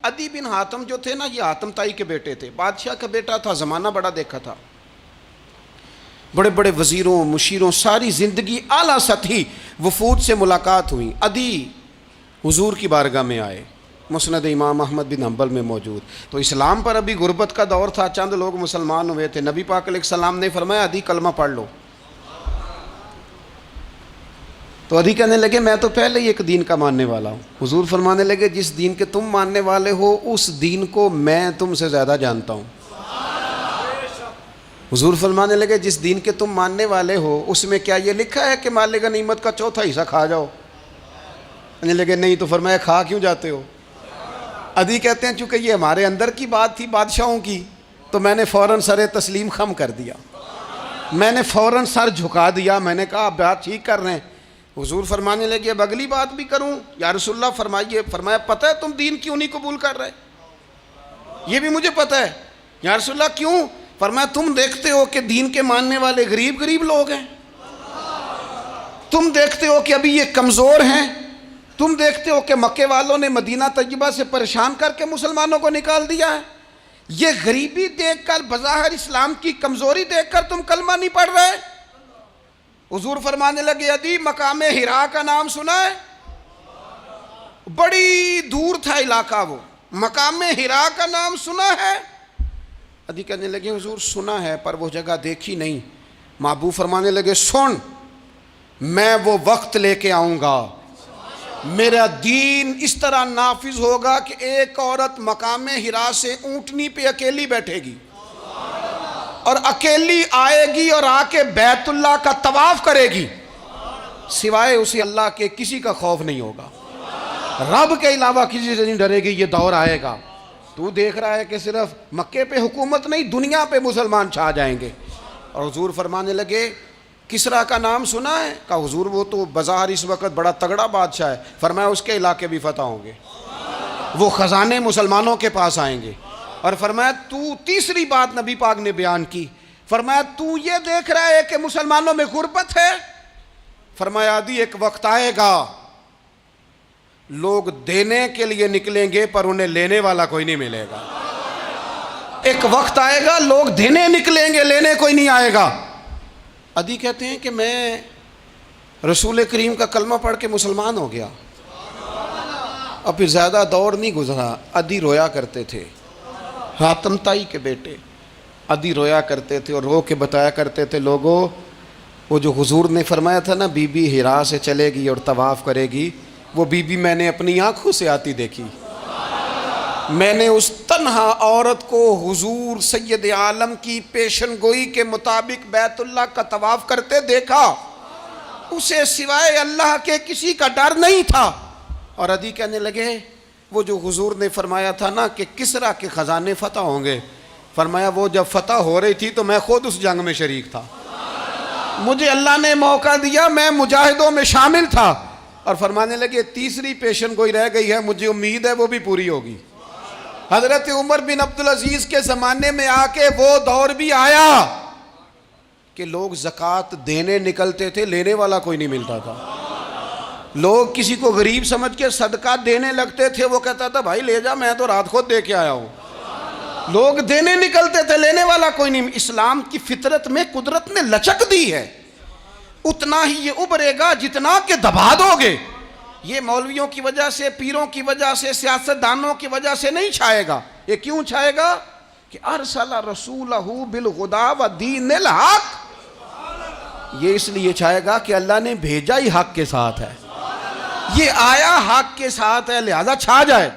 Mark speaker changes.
Speaker 1: अदी बिन हातम जो थे ना, ये हातम ताई के बेटे थे, बादशाह का बेटा था, ज़माना बड़ा देखा था, बड़े बड़े वज़ीरों मुशीरों, सारी ज़िंदगी आला सतही वफूद से मुलाकात हुई। अदी हुजूर की बारगाह में आए, मुस्नद इमाम अहमद बिन हम्बल में मौजूद। तो इस्लाम पर अभी गुर्बत का दौर था, चंद लोग मुसलमान हुए थे। नबी पाक अलैहिस्सलाम ने फरमाया अदी कलमा पढ़ लो। तो अदी कहने लगे मैं तो पहले ही एक दीन का मानने वाला हूँ। हुजूर फरमाने लगे जिस दीन के तुम मानने वाले हो उस दीन को मैं तुमसे ज़्यादा जानता हूँ। हुजूर फरमाने लगे जिस दीन के तुम मानने वाले हो उसमें क्या ये लिखा है कि माले गनीमत का चौथा हिस्सा खा जाओ? कहने लगे नहीं। तो फरमाया खा क्यों जाते हो? अदी कहते हैं चूँकि ये हमारे अंदर की बात थी बादशाहों की, तो मैंने फ़ौरन सर तस्लीम खम कर दिया, मैंने फ़ौरन सर झुका दिया। मैंने कहा आप बात ठीक कर रहे हैं। हुजूर फरमाने लगे अब अगली बात भी करूं या रसूलुल्लाह फरमाइए। फरमाया पता है तुम दीन क्यों नहीं कबूल कर रहे? ये भी मुझे पता है। या रसूलुल्लाह क्यों? फरमाया तुम देखते हो कि दीन के मानने वाले गरीब गरीब लोग हैं, तुम देखते हो कि अभी ये कमज़ोर हैं, तुम देखते हो कि मक्के वालों ने मदीना तैयबा से परेशान करके मुसलमानों को निकाल दिया है। ये गरीबी देखकर, बज़ाहिर इस्लाम की कमज़ोरी देखकर तुम कलमा नहीं पढ़ रहे। हुजूर फरमाने लगे अदी मकामे हिरा का नाम सुना है? बड़ी दूर था इलाका वो, मकामे हिरा का नाम सुना है? अदी कहने लगे हुजूर सुना है पर वो जगह देखी नहीं। महबूब फरमाने लगे सुन, मैं वो वक्त लेके आऊँगा, मेरा दीन इस तरह नाफिज होगा कि एक औरत मकामे हिरा से ऊँटनी पे अकेली बैठेगी और अकेली आएगी और आके बैतुल्लाह का तवाफ करेगी, सिवाय उसे अल्लाह के किसी का खौफ नहीं होगा, रब के अलावा किसी से नहीं डरेगी। ये दौर आएगा। तू देख रहा है कि सिर्फ मक्के पे हुकूमत नहीं दुनिया पे मुसलमान छा जाएंगे। और हुजूर फरमाने लगे किसरा का नाम सुना है? कहा हुजूर वो तो बाज़ार इस वक्त बड़ा तगड़ा बादशाह है। फरमाया उसके इलाके भी फतह होंगे, वो ख़जाने मुसलमानों के पास आएंगे। और फरमाया तू तीसरी बात नबी पाक ने बयान की, फरमाया तू ये देख रहा है कि मुसलमानों में गुर्बत है? फरमाया आदि एक वक्त आएगा लोग देने के लिए निकलेंगे पर उन्हें लेने वाला कोई नहीं मिलेगा। एक वक्त आएगा लोग देने निकलेंगे, लेने कोई नहीं आएगा। अदी कहते हैं कि मैं रसूल करीम का कलमा पढ़ के मुसलमान हो गया। अब फिर ज़्यादा दौर नहीं गुजरा, अदी रोया करते थे, हातम ताई के बेटे अदी रोया करते थे और रो के बताया करते थे लोगों वो जो हुजूर ने फरमाया था ना बीबी हिरा से चलेगी और तवाफ़ करेगी, वो बीबी मैंने अपनी आँखों से आती देखी। मैंने उस तन्हा औरत को हुजूर सैयद आलम की पेशन गोई के मुताबिक बैतुल्लाह का तवाफ़ करते देखा, उसे सिवाय अल्लाह के किसी का डर नहीं था। और अदी कहने लगे वो जो हुजूर ने फरमाया था ना कि किसरा के ख़जाने फ़तह होंगे, फरमाया वो जब फ़तह हो रही थी तो मैं खुद उस जंग में शरीक था, मुझे अल्लाह ने मौका दिया, मैं मुजाहिदों में शामिल था। और फरमाने लगे तीसरी पेशन गोई रह गई है, मुझे उम्मीद है वो भी पूरी होगी। हज़रत उमर बिन अब्दुल अजीज़ के ज़माने में आके वो दौर भी आया कि लोग ज़कात देने निकलते थे, लेने वाला कोई नहीं मिलता था। लोग किसी को गरीब समझ के सदका देने लगते थे, वो कहता था भाई ले जा, मैं तो रात खुद दे के आया हूँ। लोग देने निकलते थे, लेने वाला कोई नहीं। इस्लाम की फितरत में कुदरत ने लचक दी है, उतना ही ये उभरेगा जितना के दबा दोगे। ये मौलवियों की वजह से, पीरों की वजह से, सियासतदानों की वजह से नहीं छाएगा। ये क्यों छाएगा कि अरसला रसूलहू बिल हुदा व दीनिल हक, ये इसलिए छाएगा कि अल्लाह ने भेजा ही हक के साथ है, ये आया हक के साथ है, लिहाजा छा जाए।